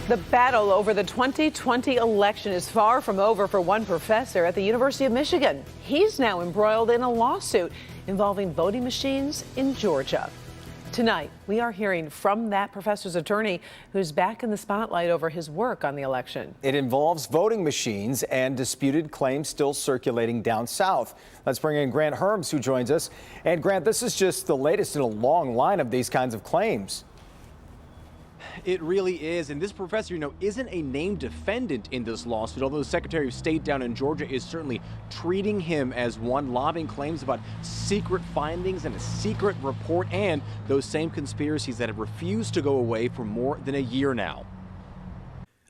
The battle over the 2020 election is far from over for one professor at the University of Michigan. He's now embroiled in a lawsuit involving voting machines in Georgia. Tonight, we are hearing from that professor's attorney who's back in the spotlight over his work on the election. It involves voting machines and disputed claims still circulating down south. Let's bring in Grant Herms, who joins us. And Grant, this is just the latest in a long line of these kinds of claims. It really is. And this professor, isn't a named defendant in this lawsuit, although the Secretary of State down in Georgia is certainly treating him as one, lobbying claims about secret findings and a secret report and those same conspiracies that have refused to go away for more than a year now.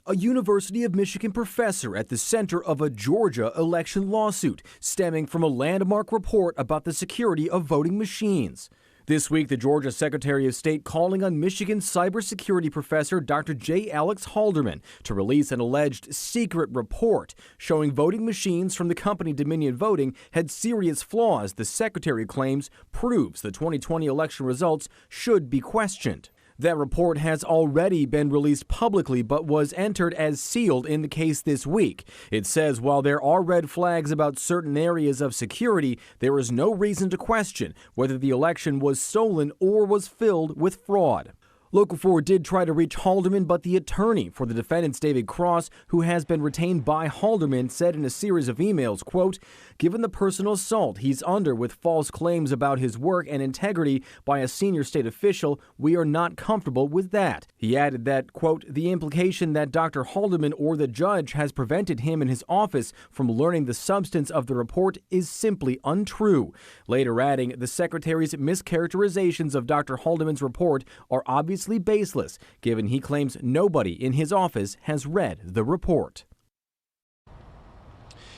A University of Michigan professor at the center of a Georgia election lawsuit stemming from a landmark report about the security of voting machines. This week, the Georgia Secretary of State calling on Michigan cybersecurity professor Dr. J. Alex Halderman to release an alleged secret report showing voting machines from the company Dominion Voting had serious flaws the secretary claims proves the 2020 election results should be questioned. That report has already been released publicly but was entered as sealed in the case this week. It says while there are red flags about certain areas of security, there is no reason to question whether the election was stolen or was filled with fraud. Local 4 did try to reach Halderman, but the attorney for the defendants, David Cross, who has been retained by Halderman, said in a series of emails, quote, "Given the personal assault he's under with false claims about his work and integrity by a senior state official, we are not comfortable with that." He added that, quote, "The implication that Dr. Halderman or the judge has prevented him in his office from learning the substance of the report is simply untrue." Later adding, the secretary's mischaracterizations of Dr. Halderman's report are obviously baseless, given he claims nobody in his office has read the report.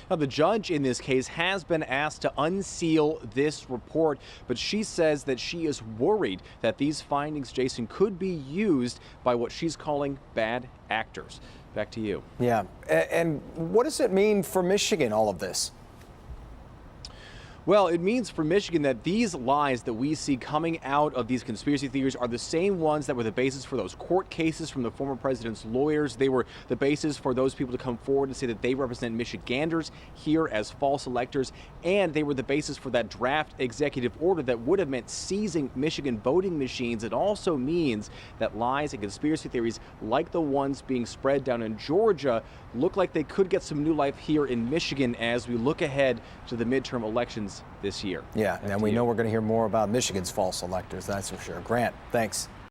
Now, the judge in this case has been asked to unseal this report, but she says that she is worried that these findings, Jason, could be used by what she's calling bad actors. Back to you. Yeah. And what does it mean for Michigan, all of this? Well, it means for Michigan that these lies that we see coming out of these conspiracy theories are the same ones that were the basis for those court cases from the former president's lawyers. They were the basis for those people to come forward and say that they represent Michiganders here as false electors. And they were the basis for that draft executive order that would have meant seizing Michigan voting machines. It also means that lies and conspiracy theories like the ones being spread down in Georgia look like they could get some new life here in Michigan as we look ahead to the midterm elections this year. Yeah, and we know we're going to hear more about Michigan's false electors, that's for sure. Grant, thanks.